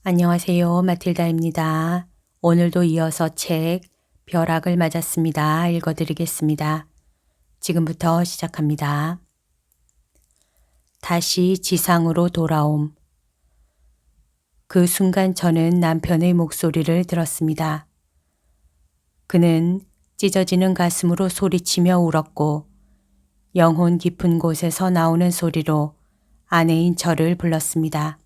안녕하세요. 마틸다입니다. 오늘도 이어서 책 벼락을 맞았습니다. 읽어드리겠습니다. 지금부터 시작합니다. 다시 지상으로 돌아옴. 그 순간 저는 남편의 목소리를 들었습니다. 그는 찢어지는 가슴으로 소리치며 울었고 영혼 깊은 곳에서 나오는 소리로 아내인 저를 불렀습니다.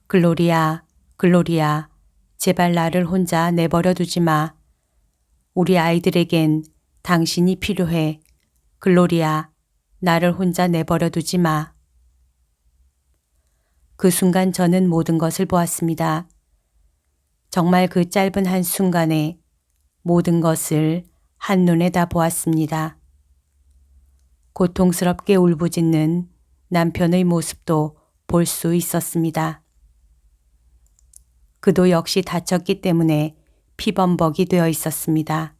글로리아, 글로리아, 제발 나를 혼자 내버려 두지 마. 우리 아이들에겐 당신이 필요해. 글로리아, 나를 혼자 내버려 두지 마. 그 순간 저는 모든 것을 보았습니다. 정말 그 짧은 한 순간에 모든 것을 한눈에 다 보았습니다. 고통스럽게 울부짖는 남편의 모습도 볼 수 있었습니다. 그도 역시 다쳤기 때문에 피범벅이 되어 있었습니다.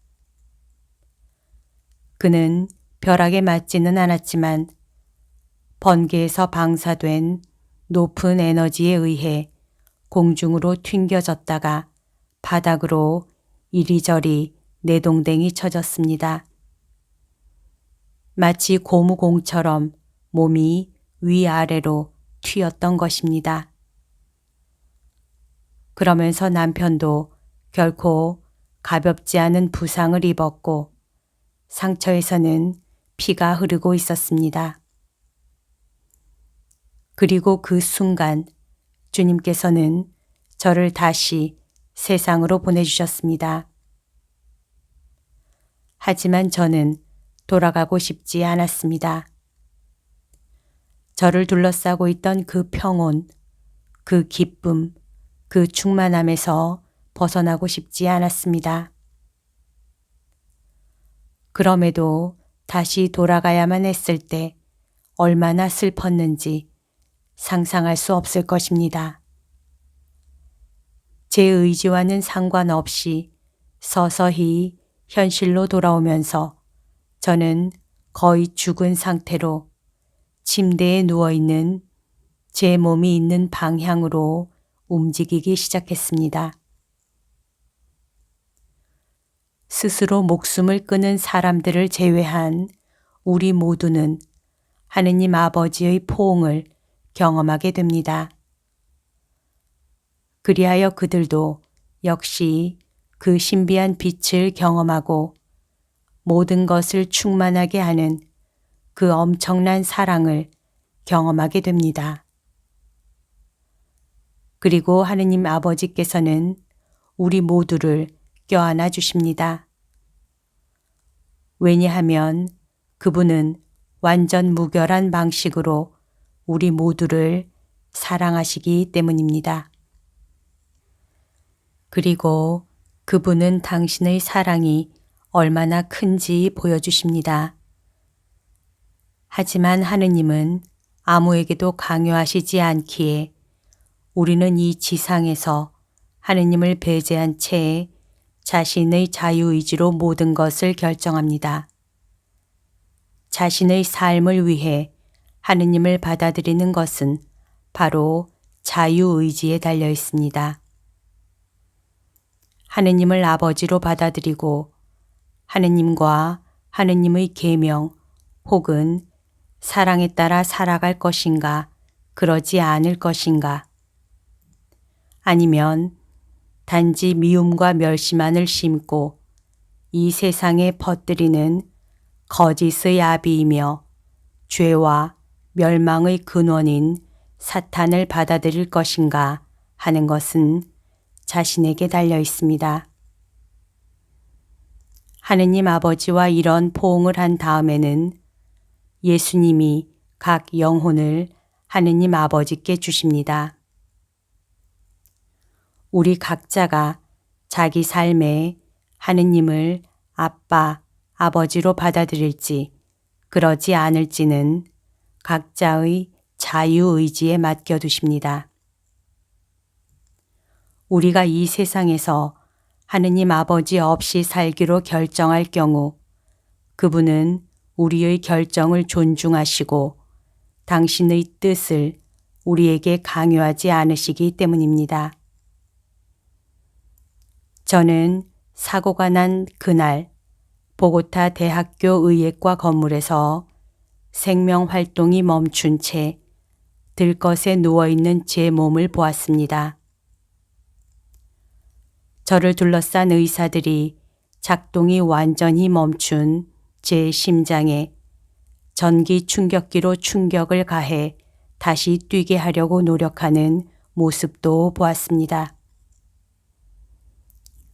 그는 벼락에 맞지는 않았지만 번개에서 방사된 높은 에너지에 의해 공중으로 튕겨졌다가 바닥으로 이리저리 내동댕이 쳐졌습니다. 마치 고무공처럼 몸이 위아래로 튀었던 것입니다. 그러면서 남편도 결코 가볍지 않은 부상을 입었고 상처에서는 피가 흐르고 있었습니다. 그리고 그 순간 주님께서는 저를 다시 세상으로 보내주셨습니다. 하지만 저는 돌아가고 싶지 않았습니다. 저를 둘러싸고 있던 그 평온, 그 기쁨, 그 충만함에서 벗어나고 싶지 않았습니다. 그럼에도 다시 돌아가야만 했을 때 얼마나 슬펐는지 상상할 수 없을 것입니다. 제 의지와는 상관없이 서서히 현실로 돌아오면서 저는 거의 죽은 상태로 침대에 누워있는 제 몸이 있는 방향으로 움직이기 시작했습니다. 스스로 목숨을 끊은 사람들을 제외한 우리 모두는 하느님 아버지의 포옹을 경험하게 됩니다. 그리하여 그들도 역시 그 신비한 빛을 경험하고 모든 것을 충만하게 하는 그 엄청난 사랑을 경험하게 됩니다. 그리고 하느님 아버지께서는 우리 모두를 껴안아 주십니다. 왜냐하면 그분은 완전 무결한 방식으로 우리 모두를 사랑하시기 때문입니다. 그리고 그분은 당신의 사랑이 얼마나 큰지 보여주십니다. 하지만 하느님은 아무에게도 강요하시지 않기에 우리는 이 지상에서 하느님을 배제한 채 자신의 자유의지로 모든 것을 결정합니다. 자신의 삶을 위해 하느님을 받아들이는 것은 바로 자유의지에 달려 있습니다. 하느님을 아버지로 받아들이고 하느님과 하느님의 계명 혹은 사랑에 따라 살아갈 것인가, 그러지 않을 것인가, 아니면 단지 미움과 멸시만을 심고 이 세상에 퍼뜨리는 거짓의 아비이며 죄와 멸망의 근원인 사탄을 받아들일 것인가 하는 것은 자신에게 달려 있습니다. 하느님 아버지와 이런 포옹을 한 다음에는 예수님이 각 영혼을 하느님 아버지께 주십니다. 우리 각자가 자기 삶에 하느님을 아빠, 아버지로 받아들일지 그러지 않을지는 각자의 자유의지에 맡겨두십니다. 우리가 이 세상에서 하느님 아버지 없이 살기로 결정할 경우 그분은 우리의 결정을 존중하시고 당신의 뜻을 우리에게 강요하지 않으시기 때문입니다. 저는 사고가 난 그날 보고타 대학교 의예과 건물에서 생명활동이 멈춘 채 들것에 누워있는 제 몸을 보았습니다. 저를 둘러싼 의사들이 작동이 완전히 멈춘 제 심장에 전기 충격기로 충격을 가해 다시 뛰게 하려고 노력하는 모습도 보았습니다.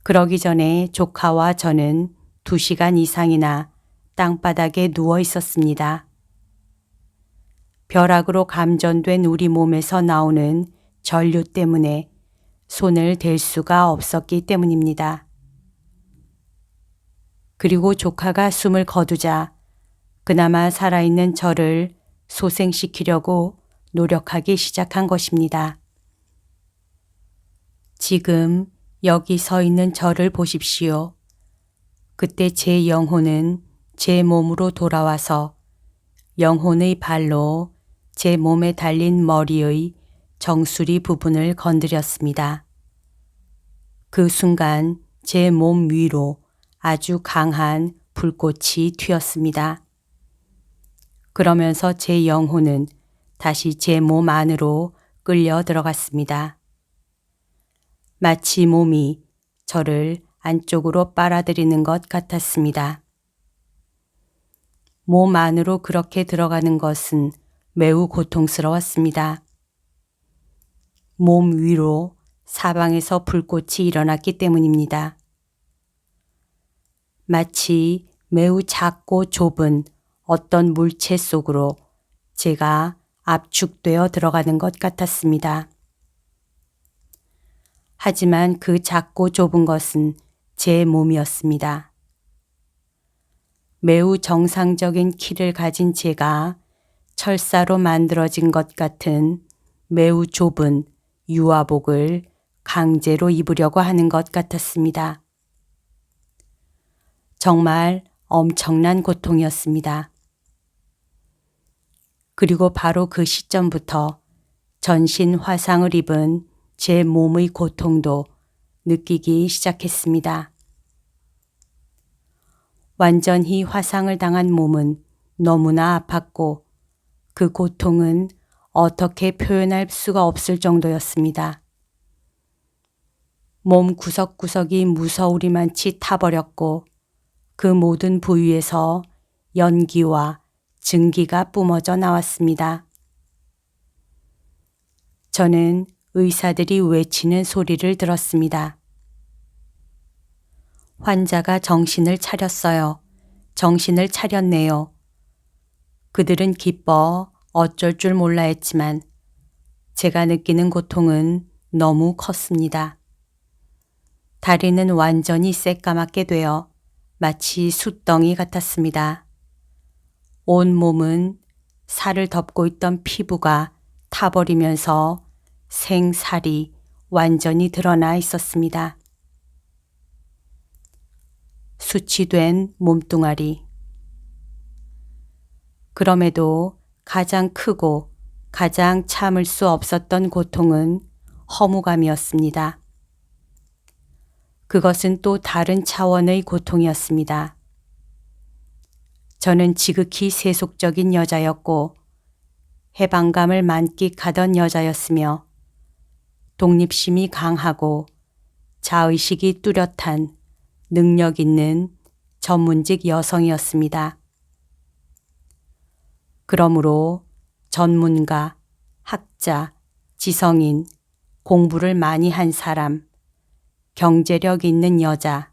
그러기 전에 조카와 저는 2시간 이상이나 땅바닥에 누워 있었습니다. 벼락으로 감전된 우리 몸에서 나오는 전류 때문에 손을 댈 수가 없었기 때문입니다. 그리고 조카가 숨을 거두자 그나마 살아있는 저를 소생시키려고 노력하기 시작한 것입니다. 지금 여기 서 있는 저를 보십시오. 그때 제 영혼은 제 몸으로 돌아와서 영혼의 발로 제 몸에 달린 머리의 정수리 부분을 건드렸습니다. 그 순간 제 몸 위로 아주 강한 불꽃이 튀었습니다. 그러면서 제 영혼은 다시 제 몸 안으로 끌려 들어갔습니다. 마치 몸이 저를 안쪽으로 빨아들이는 것 같았습니다. 몸 안으로 그렇게 들어가는 것은 매우 고통스러웠습니다. 몸 위로 사방에서 불꽃이 일어났기 때문입니다. 마치 매우 작고 좁은 어떤 물체 속으로 제가 압축되어 들어가는 것 같았습니다. 하지만 그 작고 좁은 것은 제 몸이었습니다. 매우 정상적인 키를 가진 제가 철사로 만들어진 것 같은 매우 좁은 유아복을 강제로 입으려고 하는 것 같았습니다. 정말 엄청난 고통이었습니다. 그리고 바로 그 시점부터 전신 화상을 입은 제 몸의 고통도 느끼기 시작했습니다. 완전히 화상을 당한 몸은 너무나 아팠고 그 고통은 어떻게 표현할 수가 없을 정도였습니다. 몸 구석구석이 무서우리만치 타버렸고 그 모든 부위에서 연기와 증기가 뿜어져 나왔습니다. 저는 의사들이 외치는 소리를 들었습니다. 환자가 정신을 차렸어요. 정신을 차렸네요. 그들은 기뻐 어쩔 줄 몰라 했지만 제가 느끼는 고통은 너무 컸습니다. 다리는 완전히 새까맣게 되어 마치 숯덩이 같았습니다. 온 몸은 살을 덮고 있던 피부가 타버리면서 생살이 완전히 드러나 있었습니다. 숯이 된 몸뚱아리. 그럼에도 가장 크고 가장 참을 수 없었던 고통은 허무감이었습니다. 그것은 또 다른 차원의 고통이었습니다. 저는 지극히 세속적인 여자였고 해방감을 만끽하던 여자였으며 독립심이 강하고 자의식이 뚜렷한 능력 있는 전문직 여성이었습니다. 그러므로 전문가, 학자, 지성인, 공부를 많이 한 사람, 경제력 있는 여자,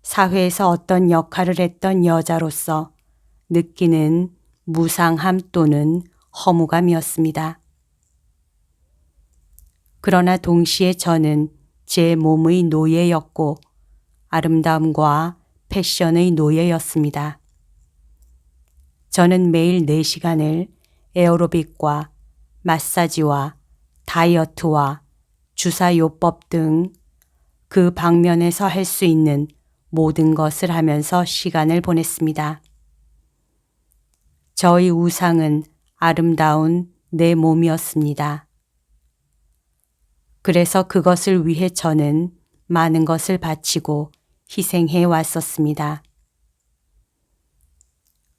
사회에서 어떤 역할을 했던 여자로서 느끼는 무상함 또는 허무감이었습니다. 그러나 동시에 저는 제 몸의 노예였고 아름다움과 패션의 노예였습니다. 저는 매일 4시간을 에어로빅과 마사지와 다이어트와 주사요법 등 그 방면에서 할 수 있는 모든 것을 하면서 시간을 보냈습니다. 저의 우상은 아름다운 내 몸이었습니다. 그래서 그것을 위해 저는 많은 것을 바치고 희생해 왔었습니다.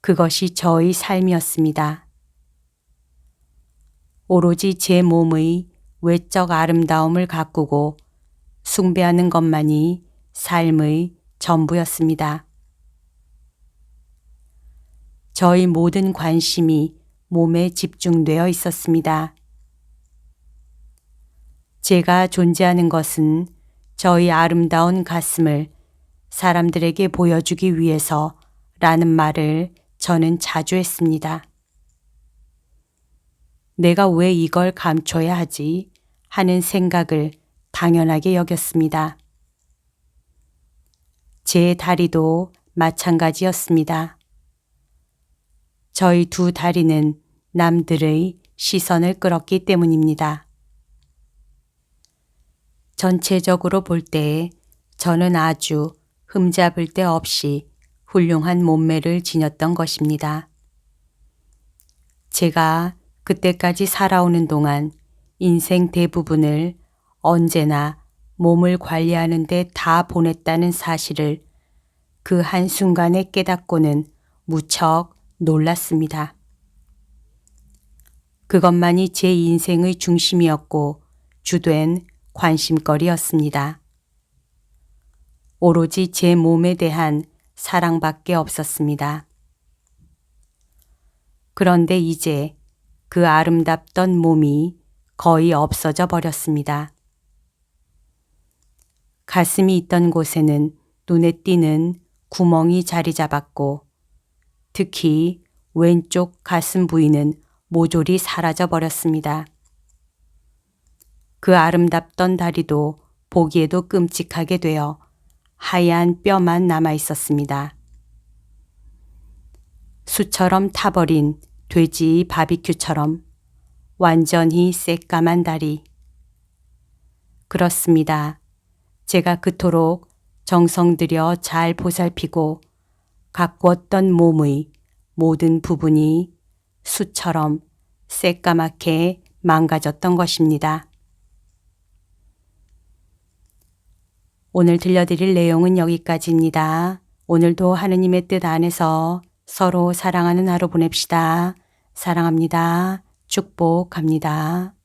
그것이 저의 삶이었습니다. 오로지 제 몸의 외적 아름다움을 가꾸고 숭배하는 것만이 삶의 전부였습니다. 저의 모든 관심이 몸에 집중되어 있었습니다. 제가 존재하는 것은 저의 아름다운 가슴을 사람들에게 보여주기 위해서라는 말을 저는 자주 했습니다. 내가 왜 이걸 감춰야 하지 하는 생각을 당연하게 여겼습니다. 제 다리도 마찬가지였습니다. 저희 두 다리는 남들의 시선을 끌었기 때문입니다. 전체적으로 볼 때 저는 아주 흠잡을 데 없이 훌륭한 몸매를 지녔던 것입니다. 제가 그때까지 살아오는 동안 인생 대부분을 언제나 몸을 관리하는 데 다 보냈다는 사실을 그 한순간에 깨닫고는 무척 놀랐습니다. 그것만이 제 인생의 중심이었고 주된 관심거리였습니다. 오로지 제 몸에 대한 사랑밖에 없었습니다. 그런데 이제 그 아름답던 몸이 거의 없어져 버렸습니다. 가슴이 있던 곳에는 눈에 띄는 구멍이 자리 잡았고 특히 왼쪽 가슴 부위는 모조리 사라져 버렸습니다. 그 아름답던 다리도 보기에도 끔찍하게 되어 하얀 뼈만 남아 있었습니다. 수처럼 타버린 돼지 바비큐처럼 완전히 새까만 다리. 그렇습니다. 제가 그토록 정성 들여 잘 보살피고 가꾸었던 몸의 모든 부분이 수처럼 새까맣게 망가졌던 것입니다. 오늘 들려드릴 내용은 여기까지입니다. 오늘도 하느님의 뜻 안에서 서로 사랑하는 하루 보냅시다. 사랑합니다. 축복합니다.